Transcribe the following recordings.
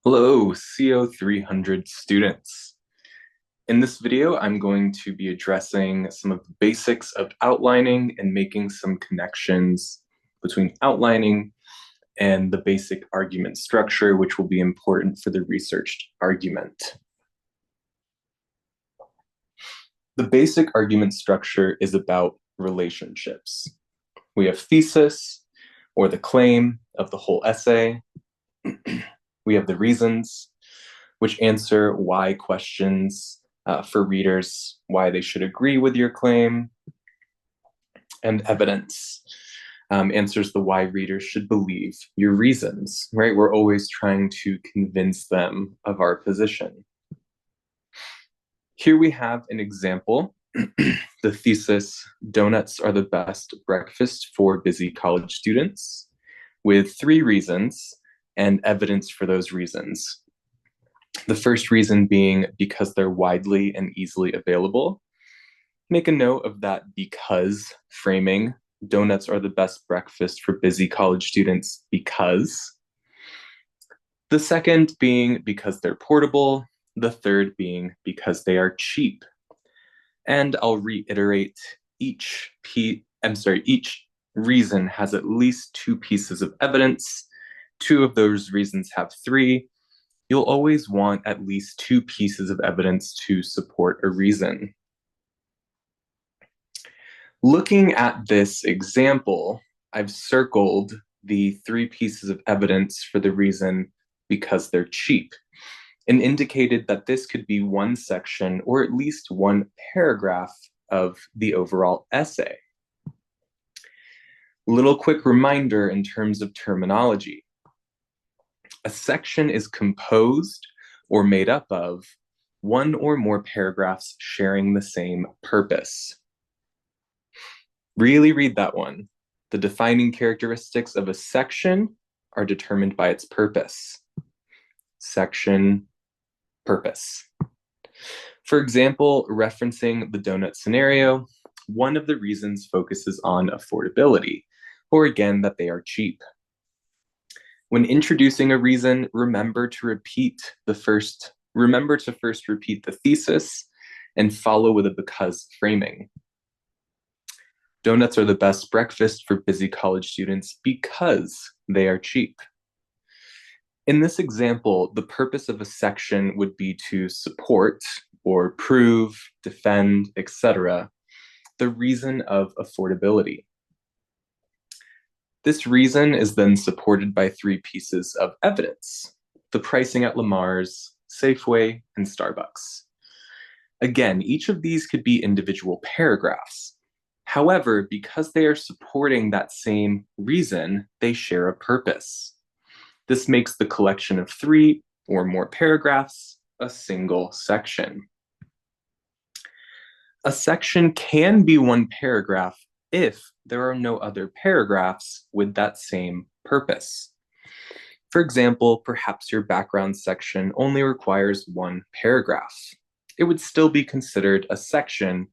Hello, CO300 students. In this video, I'm going to be addressing some of the basics of outlining and making some connections between outlining and the basic argument structure, which will be important for the researched argument. The basic argument structure is about relationships. We have thesis, or the claim of the whole essay. We have the reasons, which answer why questions for readers, why they should agree with your claim, and evidence answers the why readers should believe your reasons, right? We're always trying to convince them of our position. Here we have an example. The thesis, donuts are the best breakfast for busy college students, with 3 reasons and evidence for those reasons. The first reason being because they're widely and easily available. Make a note of that because framing. Donuts are the best breakfast for busy college students because. The second being because they're portable. The third being because they are cheap. And I'll reiterate each reason has at least 2 pieces of evidence. 2 of those reasons have 3. You'll always want at least 2 pieces of evidence to support a reason. Looking at this example, I've circled the 3 pieces of evidence for the reason because they're cheap, and indicated that this could be one section or at least one paragraph of the overall essay. Little quick reminder in terms of terminology. A section is composed or made up of one or more paragraphs sharing the same purpose. Really read that one. The defining characteristics of a section are determined by its purpose. Section, purpose. For example, referencing the donut scenario, one of the reasons focuses on affordability, or again, that they are cheap. When introducing a reason, remember to first repeat the thesis and follow with a because framing. Donuts are the best breakfast for busy college students because they are cheap. In this example, the purpose of a section would be to support or prove, defend, etc., the reason of affordability. This reason is then supported by 3 pieces of evidence: the pricing at Lamar's, Safeway, and Starbucks. Again, each of these could be individual paragraphs. However, because they are supporting that same reason, they share a purpose. This makes the collection of 3 or more paragraphs a single section. A section can be one paragraph if there are no other paragraphs with that same purpose. For example, perhaps your background section only requires 1 paragraph. It would still be considered a section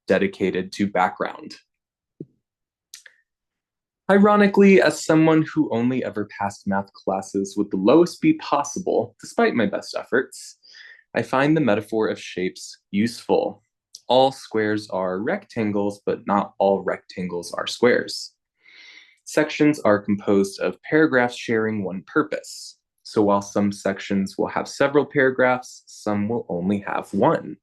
dedicated to background. Ironically, as someone who only ever passed math classes with the lowest B possible, despite my best efforts, I find the metaphor of shapes useful. All squares are rectangles, but not all rectangles are squares. Sections are composed of paragraphs sharing one purpose. So while some sections will have several paragraphs, some will only have 1.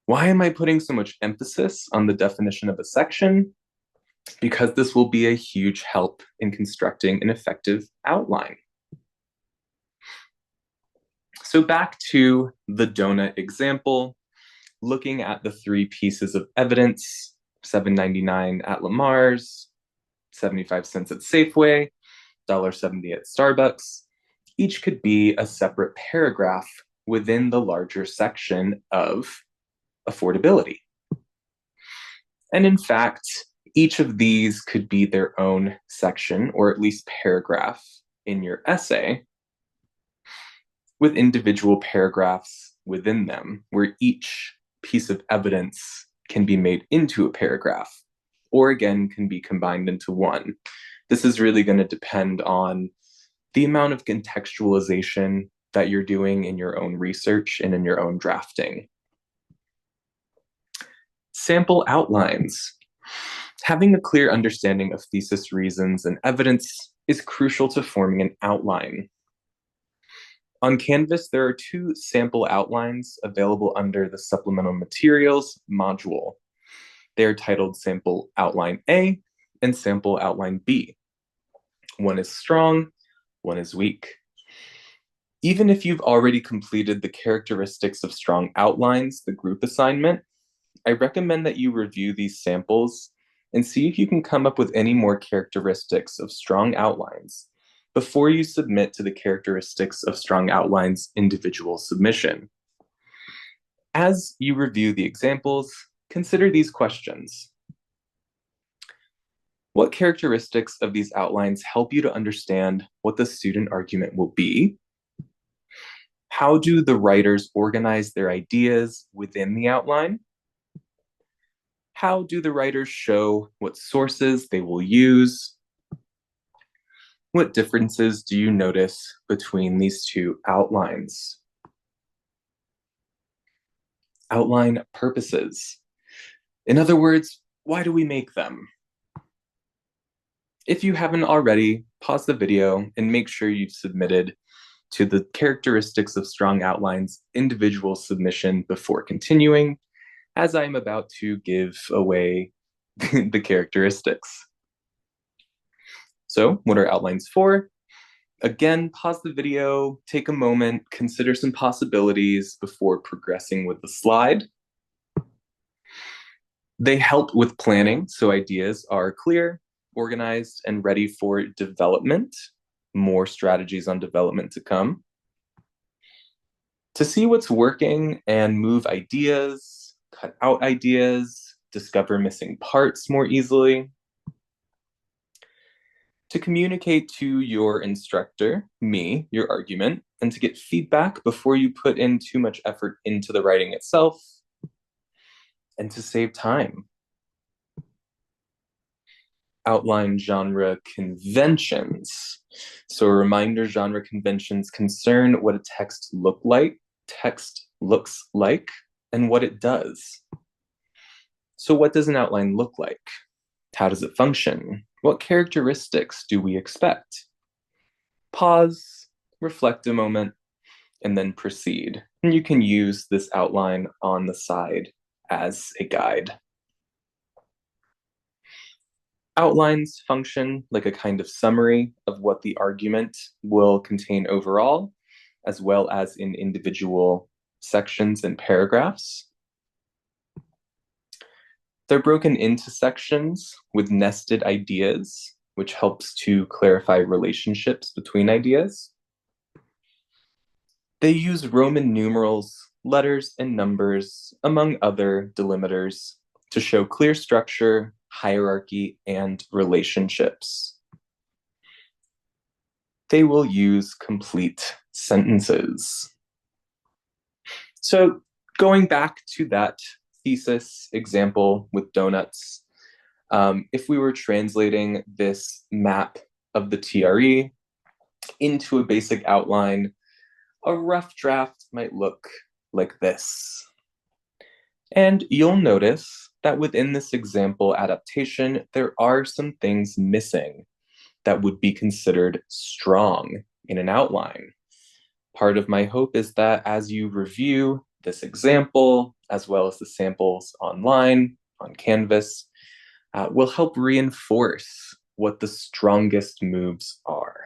Why am I putting so much emphasis on the definition of a section? Because this will be a huge help in constructing an effective outline. So back to the donut example, looking at the 3 pieces of evidence, $7.99 at Lamar's, 75 cents at Safeway, $1.70 at Starbucks. Each could be a separate paragraph within the larger section of affordability. And in fact, each of these could be their own section, or at least paragraph, in your essay, with individual paragraphs within them, where each piece of evidence can be made into a paragraph, or again, can be combined into one. This is really going to depend on the amount of contextualization that you're doing in your own research and in your own drafting. Sample outlines. Having a clear understanding of thesis reasons and evidence is crucial to forming an outline. On Canvas, there are 2 sample outlines available under the Supplemental Materials module. They are titled Sample Outline A and Sample Outline B. One is strong, one is weak. Even if you've already completed the characteristics of strong outlines, the group assignment, I recommend that you review these samples and see if you can come up with any more characteristics of strong outlines before you submit to the characteristics of strong outlines individual submission. As you review the examples, consider these questions. What characteristics of these outlines help you to understand what the student argument will be? How do the writers organize their ideas within the outline? How do the writers show what sources they will use? What differences do you notice between these 2 outlines? Outline purposes. In other words, why do we make them? If you haven't already, pause the video and make sure you've submitted to the characteristics of strong outlines individual submission before continuing, as I'm about to give away the characteristics. So, what are outlines for? Again, pause the video, take a moment, consider some possibilities before progressing with the slide. They help with planning, so ideas are clear, organized, and ready for development. More strategies on development to come. To see what's working and move ideas, cut out ideas, discover missing parts more easily. To communicate to your instructor, me, your argument, and to get feedback before you put in too much effort into the writing itself, and to save time. Outline genre conventions. So a reminder, genre conventions concern what a text looks like, and what it does. So what does an outline look like? How does it function? What characteristics do we expect? Pause, reflect a moment, and then proceed. And you can use this outline on the side as a guide. Outlines function like a kind of summary of what the argument will contain overall, as well as in individual sections and paragraphs. They're broken into sections with nested ideas, which helps to clarify relationships between ideas. They use Roman numerals, letters, and numbers, among other delimiters, to show clear structure, hierarchy, and relationships. They will use complete sentences. So going back to that thesis example with donuts, if we were translating this map of the TRE into a basic outline, a rough draft might look like this. And you'll notice that within this example adaptation, there are some things missing that would be considered strong in an outline. Part of my hope is that as you review this example, as well as the samples online on Canvas, will help reinforce what the strongest moves are.